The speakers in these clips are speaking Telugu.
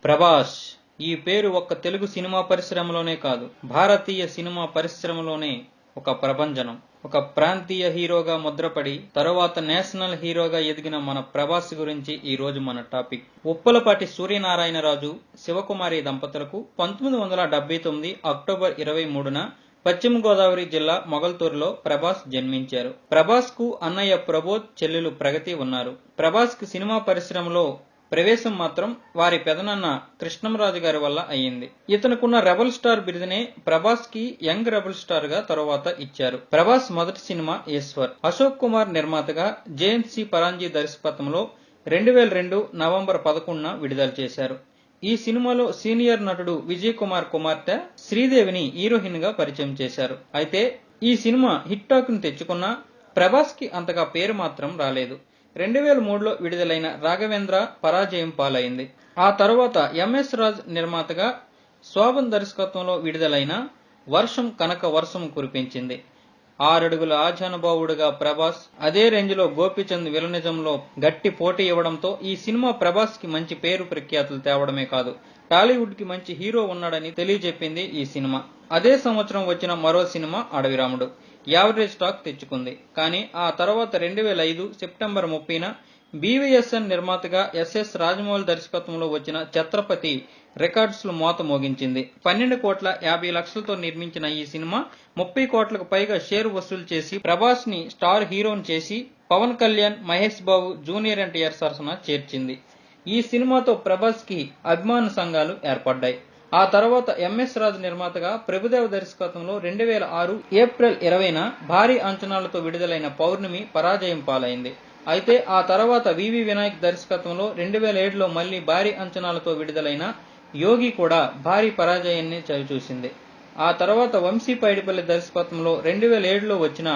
ప్రభాస్ ఈ పేరు ఒక్క తెలుగు సినిమా పరిశ్రమలోనే కాదు, భారతీయ సినిమా పరిశ్రమలోనే ఒక ప్రభంజనం. ఒక ప్రాంతీయ హీరోగా ముద్రపడి తరువాత నేషనల్ హీరోగా ఎదిగిన మన ప్రభాస్ గురించి ఈ రోజు మన టాపిక్. ఉప్పలపాటి సూర్యనారాయణరాజు, శివకుమారి దంపతులకు 1979 అక్టోబర్ 23న పశ్చిమ గోదావరి జిల్లా మొగల్తూరులో ప్రభాస్ జన్మించారు. ప్రభాస్ కు అన్నయ్య ప్రబోధ్, చెల్లెలు ప్రగతి ఉన్నారు. ప్రభాస్ కి సినిమా పరిశ్రమలో ప్రవేశం మాత్రం వారి పెదనాన్న కృష్ణంరాజు గారి వల్ల అయ్యింది. ఇతనుకున్న రెబల్ స్టార్ బిరుదునే ప్రభాస్ కి యంగ్ రెబల్ స్టార్ గా తరువాత ఇచ్చారు. ప్రభాస్ మొదటి సినిమా ఈశ్వర్. అశోక్ కుమార్ నిర్మాతగా, జేఎన్సీ పరాంజీ దర్శకత్వంలో 2002 నవంబర్ 11న విడుదల చేశారు. ఈ సినిమాలో సీనియర్ నటుడు విజయ్ కుమార్ కుమార్తె శ్రీదేవిని హీరోయిన్ గా పరిచయం చేశారు. అయితే ఈ సినిమా హిట్ టాక్ ను తెచ్చుకున్నా ప్రభాస్ కి అంతగా పేరు మాత్రం రాలేదు. 2003లో విడుదలైన రాఘవేంద్ర పరాజయం పాలైంది. ఆ తర్వాత ఎంఎస్ రాజ్ నిర్మాతగా, శోభన్ దర్శకత్వంలో విడుదలైన వర్షం కనక వర్షం కురిపించింది. 6 అడుగుల ఆజానుభావుడుగా ప్రభాస్, అదే రేంజ్ లో గోపీచంద్ విలనిజంలో గట్టి పోటీ ఇవ్వడంతో ఈ సినిమా ప్రభాస్ కి మంచి పేరు ప్రఖ్యాతులు తేవడమే కాదు, టాలీవుడ్ కి మంచి హీరో ఉన్నాడని తెలియజెప్పింది ఈ సినిమా. అదే సంవత్సరం వచ్చిన మరో సినిమా అడవిరాముడు యావరేజ్ టాక్ తెచ్చుకుంది. కానీ ఆ తర్వాత 2005 సెప్టెంబర్ 30న బీవీఎస్ఎన్ నిర్మాతగా ఎస్ఎస్ రాజమౌళి దర్శకత్వంలో వచ్చిన ఛత్రపతి రికార్డ్స్ లో మోత మోగించింది. 12,50,00,000తో నిర్మించిన ఈ సినిమా 30 కోట్లకు పైగా షేర్ వసూలు చేసి ప్రభాస్ ని స్టార్ హీరోని చేసి పవన్ కళ్యాణ్, మహేష్ బాబు, జూనియర్ ఎన్టీఆర్ సరసన చేర్చింది. ఈ సినిమాతో ప్రభాస్ కి అభిమాన సంఘాలు ఏర్పడ్డాయి. ఆ తర్వాత ఎంఎస్ రాజ్ నిర్మాతగా, ప్రభుదేవ దర్శకత్వంలో 2006 ఏప్రిల్ 20న భారీ అంచనాలతో విడుదలైన పౌర్ణమి పరాజయం పాలైంది. అయితే ఆ తర్వాత వివి వినాయక్ దర్శకత్వంలో 2007లో మళ్లీ భారీ అంచనాలతో విడుదలైన యోగి కూడా భారీ పరాజయాన్ని చవిచూసింది. ఆ తర్వాత వంశీ పైడిపల్లి దర్శకత్వంలో 2007లో వచ్చిన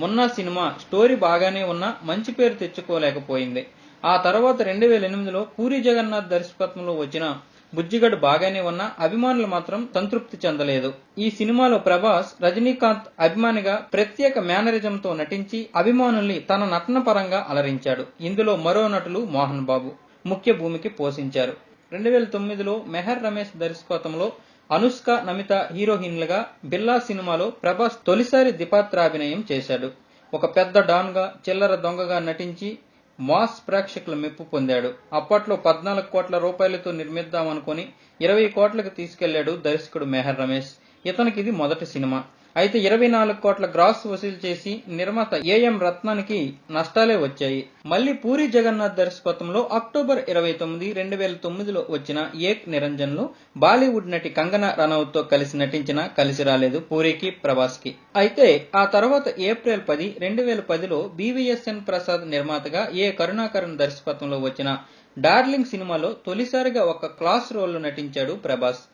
మున్నా సినిమా స్టోరీ బాగానే ఉన్నా మంచి పేరు తెచ్చుకోలేకపోయింది. ఆ తర్వాత 2008లో పూరి జగన్నాథ్ దర్శకత్వంలో వచ్చిన బుజ్జిగడ్ బాగానే ఉన్నా అభిమానులు మాత్రం సంతృప్తి చెందలేదు. ఈ సినిమాలో ప్రభాస్ రజనీకాంత్ అభిమానిగా ప్రత్యేక మేనరిజంతో నటించి అభిమానుల్ని తన నటన పరంగా అలరించాడు. ఇందులో మరో నటులు మోహన్ బాబు ముఖ్య భూమికి పోషించారు. 2009లో మెహర్ రమేష్ దర్శకత్వంలో అనుష్క, నమిత హీరోయిన్లుగా బిల్లా సినిమాలో ప్రభాస్ తొలిసారి ద్విపాత్రాభినయం చేశాడు. ఒక పెద్ద డాన్ గా, చిల్లర దొంగగా నటించి మాస్ ప్రేక్షకుల మెప్పు పొందాడు. అప్పట్లో 14 కోట్ల రూపాయలతో నిర్మిద్దామనుకుని 20 కోట్లకు తీసుకెళ్లాడు దర్శకుడు మెహర్ రమేష్. ఇతనికి ఇది మొదటి సినిమా. అయితే 24 కోట్ల గ్రాస్ వసూలు చేసి నిర్మాత ఏఎం రత్నానికి నష్టాలే వచ్చాయి. మళ్లీ పూరి జగన్నాథ్ దర్శకత్వంలో అక్టోబర్ 29, 2009లో వచ్చిన ఏక్ నిరంజన్ లో బాలీవుడ్ నటి కంగనా రనౌత్ తో కలిసి నటించిన కలిసి రాలేదు పూరికి, ప్రభాస్ కి. అయితే ఆ తర్వాత ఏప్రిల్ 10, 2010లో బీవీఎస్ఎన్ ప్రసాద్ నిర్మాతగా ఏ కరుణాకరన్ దర్శకత్వంలో వచ్చిన డార్లింగ్ సినిమాలో తొలిసారిగా ఒక క్లాస్ రోల్ లో నటించాడు ప్రభాస్.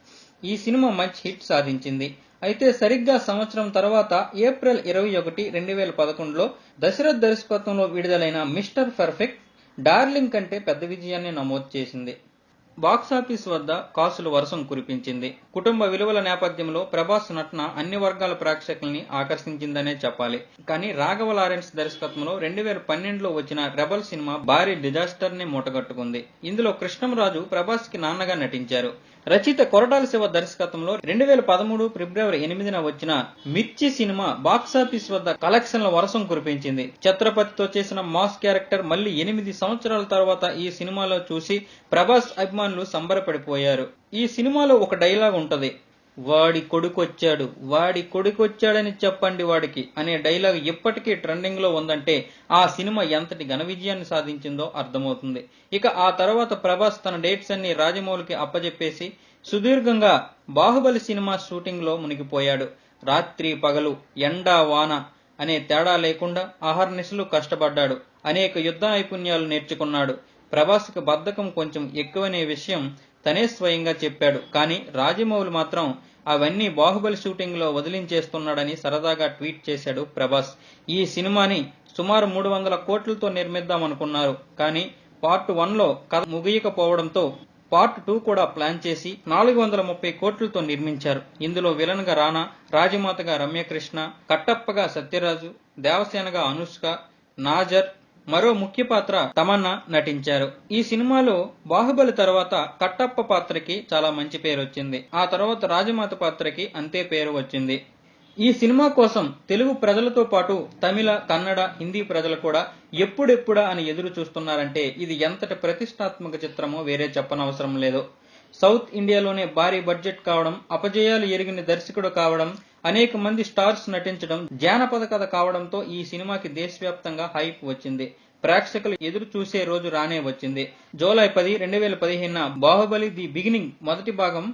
ఈ సినిమా మంచి హిట్ సాధించింది. అయితే సరిగ్గా సంవత్సరం తర్వాత ఏప్రిల్ 21, 2011లో దశరథ్ దర్శకత్వంలో విడుదలైన మిస్టర్ పర్ఫెక్ట్ డార్లింగ్ కంటే పెద్ద విజయాన్ని నమోదు చేసింది. బాక్సాఫీస్ వద్ద కాసుల వర్షం కురిపించింది. కుటుంబ విలువల నేపథ్యంలో ప్రభాస్ నటన అన్ని వర్గాల ప్రేక్షకుల్ని ఆకర్షించిందనే చెప్పాలి. కానీ రాఘవ లారెన్స్ దర్శకత్వంలో 2012లో వచ్చిన రెబల్ సినిమా భారీ డిజాస్టర్ ని మూటగట్టుకుంది. ఇందులో కృష్ణంరాజు ప్రభాస్ కి నాన్నగా నటించారు. రచయిత కొరటాల శివ దర్శకత్వంలో 2013 ఫిబ్రవరి 8న వచ్చిన మిర్చి సినిమా బాక్సాఫీస్ వద్ద కలెక్షన్ల వర్షం కురిపించింది. ఛత్రపతితో చేసిన మాస్ క్యారెక్టర్ మళ్లీ 8 సంవత్సరాల తర్వాత ఈ సినిమాలో చూసి ప్రభాస్ అభిమానులు సంబరపడిపోయారు. ఈ సినిమాలో ఒక డైలాగ్ ఉంటది, వాడి కొడుకొచ్చాడని చెప్పండి వాడికి అనే డైలాగ్ ఇప్పటికీ ట్రెండింగ్ లో ఉందంటే ఆ సినిమా ఎంతటి ఘన విజయాన్ని సాధించిందో అర్థమవుతుంది. ఇక ఆ తర్వాత ప్రభాస్ తన డేట్స్ అన్ని రాజమౌళికి అప్పజెప్పేసి సుదీర్ఘంగా బాహుబలి సినిమా షూటింగ్ లో మునిగిపోయాడు. రాత్రి పగలు, ఎండా వాన అనే తేడా లేకుండా అహర్నిశలు కష్టపడ్డాడు. అనేక యుద్ధ నైపుణ్యాలు నేర్చుకున్నాడు. ప్రభాస్ కి బద్ధకం కొంచెం ఎక్కువనే విషయం తనే స్వయంగా చెప్పాడు. కానీ రాజమౌళి మాత్రం అవన్నీ బాహుబలి షూటింగ్ లో వదిలించేస్తున్నాడని సరదాగా ట్వీట్ చేశాడు ప్రభాస్. ఈ సినిమాని సుమారు 300 కోట్లతో నిర్మిద్దామనుకున్నారు. కానీ పార్ట్ 1లో కథ ముగియకపోవడంతో పార్ట్ 2 కూడా ప్లాన్ చేసి 430 కోట్లతో నిర్మించారు. ఇందులో విలన్ గా రానా, రాజమాతగా రమ్యకృష్ణ, కట్టప్పగా సత్యరాజు, దేవసేనగా అనుష్క, నాజర్, మరో ముఖ్య పాత్ర తమన్నా నటించారు. ఈ సినిమాలో బాహుబలి తర్వాత కట్టప్ప పాత్రకి చాలా మంచి పేరు వచ్చింది. ఆ తర్వాత రాజమాత పాత్రకి అంతే పేరు వచ్చింది. ఈ సినిమా కోసం తెలుగు ప్రజలతో పాటు తమిళ, కన్నడ, హిందీ ప్రజలు కూడా ఎప్పుడెప్పుడా అని ఎదురు చూస్తున్నారంటే ఇది ఎంతటి ప్రతిష్టాత్మక చిత్రమో వేరే చెప్పనవసరం లేదు. సౌత్ ఇండియాలోనే భారీ బడ్జెట్ కావడం, అపజయాలు ఎరిగిన దర్శకుడు కావడం, అనేక మంది స్టార్స్ నటించడం, జానపద కథ కావడంతో ఈ సినిమాకి దేశవ్యాప్తంగా హైప్ వచ్చింది. ప్రేక్షకులు ఎదురు చూసే రోజు రానే వచ్చింది. జూలై 10, 2015 బాహుబలి ది బిగినింగ్ మొదటి భాగం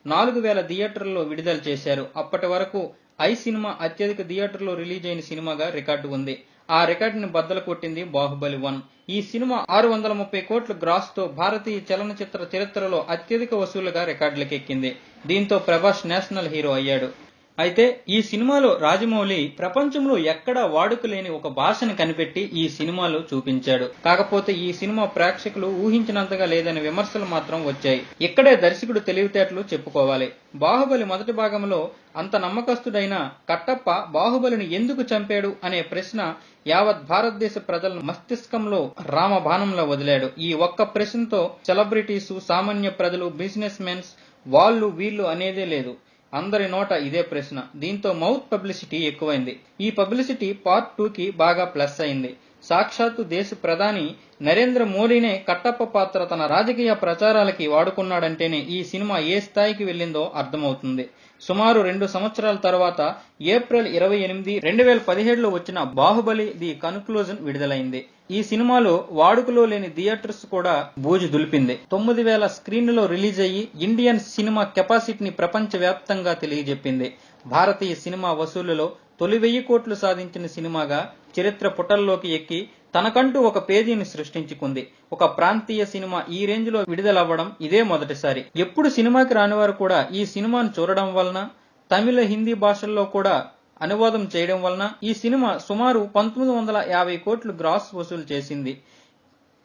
4000 థియేటర్లలో విడుదల చేశారు. అప్పటి వరకు ఐ సినిమా అత్యధిక థియేటర్లో రిలీజ్ అయిన సినిమాగా రికార్డు ఉంది. ఆ రికార్డుని బద్దలు కొట్టింది బాహుబలి 1. ఈ సినిమా 630 కోట్ల గ్రాస్ తో భారతీయ చలనచిత్ర చరిత్రలో అత్యధిక వసూలుగా రికార్డులకెక్కింది. దీంతో ప్రభాస్ నేషనల్ హీరో అయ్యాడు. అయితే ఈ సినిమాలో రాజమౌళి ప్రపంచంలో ఎక్కడా వాడుకలేని ఒక భాషను కనిపెట్టి ఈ సినిమాలో చూపించాడు. కాకపోతే ఈ సినిమా ప్రేక్షకులు ఊహించినంతగా లేదనే విమర్శలు మాత్రం వచ్చాయి. ఇక్కడే దర్శకుడు తెలివితేటలు చెప్పుకోవాలి. బాహుబలి మొదటి భాగంలో అంత నమ్మకస్తుడైన కట్టప్ప బాహుబలిని ఎందుకు చంపాడు అనే ప్రశ్న యావత్ భారతదేశ ప్రజల మస్తిష్కంలో రామబాణంలా వదిలాడు. ఈ ఒక్క ప్రశ్నతో సెలబ్రిటీసు, సామాన్య ప్రజలు, బిజినెస్ మెన్స్ వాళ్ళు వీళ్ళు అనేదే లేదు. అందరి నోట ఇదే ప్రశ్న. దీంతో మౌత్ పబ్లిసిటీ ఎక్కువైంది. ఈ పబ్లిసిటీ పార్ట్ 2కి బాగా ప్లస్ అయింది. సాక్షాత్తు దేశ ప్రధాని నరేంద్ర మోడీనే కట్టప్ప పాత్ర తన రాజకీయ ప్రచారాలకి వాడుకున్నాడంటేనే ఈ సినిమా ఏ స్థాయికి వెళ్ళిందో అర్థమవుతుంది. సుమారు 2 సంవత్సరాల తర్వాత ఏప్రిల్ 28, 2017లో వచ్చిన బాహుబలి ది కన్క్లూజన్ విడుదలైంది. ఈ సినిమాలో వాడుకలో లేని థియేటర్స్ కూడా బూజు దులిపింది. 9000 స్క్రీన్లలో రిలీజ్ అయ్యి ఇండియన్ సినిమా కెపాసిటీని ప్రపంచ వ్యాప్తంగా తెలియజెప్పింది. భారతీయ సినిమా వసూళ్లలో తొలి 1000 కోట్లు సాధించిన సినిమాగా చరిత్ర పుటల్లోకి ఎక్కి తనకంటూ ఒక పేజీని సృష్టించుకుంది. ఒక ప్రాంతీయ సినిమా ఈ రేంజ్ లో విడుదలవ్వడం ఇదే మొదటిసారి. ఎప్పుడు సినిమాకి రానివారు కూడా ఈ సినిమాను చూడడం వలన, తమిళ, హిందీ భాషల్లో కూడా అనువాదం చేయడం వలన ఈ సినిమా సుమారు 1950 కోట్లు గ్రాస్ వసూలు చేసింది.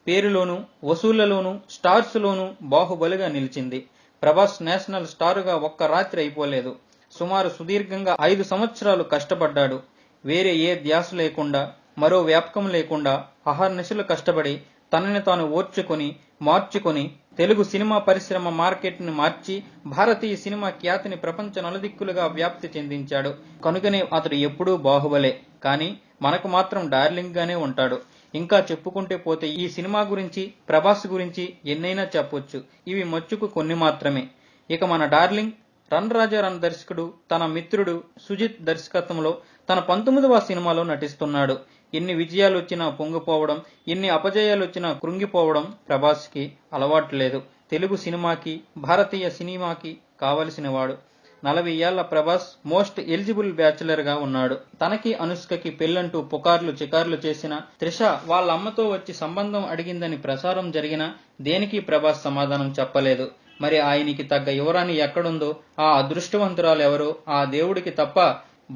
పేరులోను, వసూళ్లలోను, స్టార్స్ లోను బాహుబలిగా నిలిచింది. ప్రభాస్ నేషనల్ స్టారుగా ఒక్క రాత్రి అయిపోలేదు. సుమారు సుదీర్ఘంగా 5 సంవత్సరాలు కష్టపడ్డాడు. వేరే ఏ ధ్యాస లేకుండా, మరో వ్యాపకం లేకుండా అహర్నిశలు కష్టపడి తనని తాను ఓర్చుకొని మార్చుకొని తెలుగు సినిమా పరిశ్రమ మార్కెట్ ని మార్చి భారతీయ సినిమా ఖ్యాతిని ప్రపంచ నలుదిక్కులుగా వ్యాప్తి చెందించాడు. కనుకనే అతడు ఎప్పుడూ బాహుబలే, కానీ మనకు మాత్రం డార్లింగ్ గానే ఉంటాడు. ఇంకా చెప్పుకుంటే పోతే ఈ సినిమా గురించి, ప్రభాస్ గురించి ఎన్నైనా చెప్పొచ్చు. ఇవి మచ్చుకు కొన్ని మాత్రమే. ఇక మన డార్లింగ్ రన్ రాజా రన్ దర్శకుడు తన మిత్రుడు సుజిత్ దర్శకత్వంలో తన 19వ సినిమాలో నటిస్తున్నాడు. ఎన్ని విజయాలు వచ్చినా పొంగిపోవడం, ఎన్ని అపజయాలు వచ్చినా కృంగిపోవడం ప్రభాస్ కి అలవాటు లేదు. తెలుగు సినిమాకి, భారతీయ సినిమాకి కావలసిన వాడు. 40 ఏళ్ల ప్రభాస్ మోస్ట్ ఎలిజిబుల్ బ్యాచులర్ గా ఉన్నాడు. తనకి అనుష్కకి పెళ్లంటూ పుకార్లు చికార్లు చేసిన, త్రిష వాళ్ళ అమ్మతో వచ్చి సంబంధం అడిగిందని ప్రచారం జరిగినా దేనికి ప్రభాస్ సమాధానం చెప్పలేదు. మరి ఆయనకి తగ్గ యువరాణి ఎక్కడుందో, ఆ అదృష్టవంతురాలు ఎవరో ఆ దేవుడికి తప్ప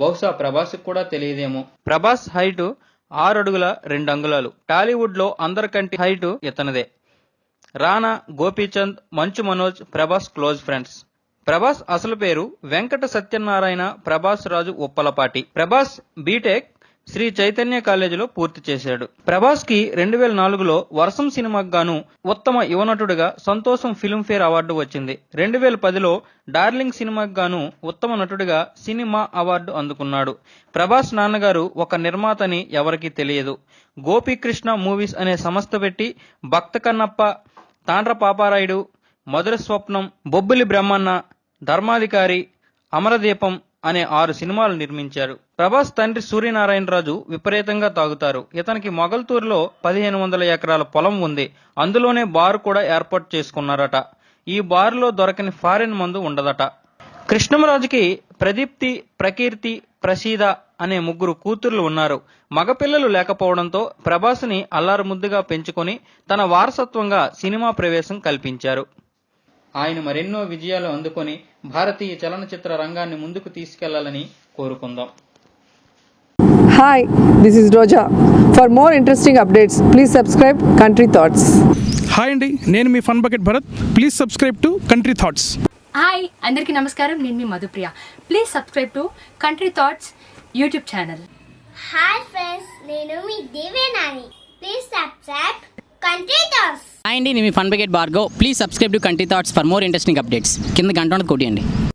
బహుశా ప్రభాస్ కూడా తెలియదేమో. ప్రభాస్ హైట్ 6 అడుగుల 2 అంగుళాలు. టాలీవుడ్ లో అందరికంటే హైట్ ఇతనిదే. రానా, గోపీచంద్, మంచు మనోజ్ ప్రభాస్ క్లోజ్ ఫ్రెండ్స్. ప్రభాస్ అసలు పేరు వెంకట సత్యనారాయణ ప్రభాస్ రాజు ఉప్పలపాటి. ప్రభాస్ బీటెక్ శ్రీ చైతన్య కాలేజీలో పూర్తి చేశాడు. ప్రభాస్ కి 2004లో వర్షం సినిమాకు గాను ఉత్తమ యువనటుడిగా సంతోషం ఫిల్మ్ఫేర్ అవార్డు వచ్చింది. 2010లో డార్లింగ్ సినిమాకు గాను ఉత్తమ నటుడిగా సినిమా అవార్డు అందుకున్నాడు. ప్రభాస్ నాన్నగారు ఒక నిర్మాతని ఎవరికీ తెలియదు. గోపీకృష్ణ మూవీస్ అనే సంస్థ పెట్టి భక్త కన్నప్ప, తాండ్ర పాపారాయుడు, మధుర స్వప్నం, బొబ్బిలి బ్రహ్మన్న, ధర్మాధికారి, అమరదీపం అనే 6 సినిమాలు నిర్మించారు. ప్రభాస్ తండ్రి సూర్యనారాయణరాజు విపరీతంగా తాగుతారు. ఇతనికి మొగల్తూరులో 1500 ఎకరాల పొలం ఉంది. అందులోనే బార్ కూడా ఏర్పాటు చేసుకున్నారట. ఈ బారులో దొరకని ఫారిన్ మందు ఉండదట. కృష్ణంరాజుకి ప్రదీప్తి, ప్రకీర్తి, ప్రసీద అనే 3 కూతుర్లు ఉన్నారు. మగపిల్లలు లేకపోవడంతో ప్రభాస్ని అల్లారు ముద్దుగా పెంచుకొని తన వారసత్వంగా సినిమా ప్రవేశం కల్పించారు. ఆయన మరెన్నో విజయాలు అందుకొని భారతీయ చలనచిత్ర రంగాన్ని ముందుకు తీసుకెళ్లాలని కోరుకుందాం. Hi, this is Roja. For more interesting updates, please subscribe Country Thoughts. Hi అండి, నేను మీ Fun Bucket Bharat. Please subscribe to Country Thoughts. Hi అందరికీ నమస్కారం, నేను మీ Madhupriya. Please subscribe to Country Thoughts YouTube channel. Hi friends, నేను మీ Divyanani. Please subscribe Country Thoughts. Hi అండి, నేను మీ Fun Bucket Bhargav. Please subscribe to Country Thoughts for more interesting updates. కింద గంట ఉన్నది కొట్టియండి.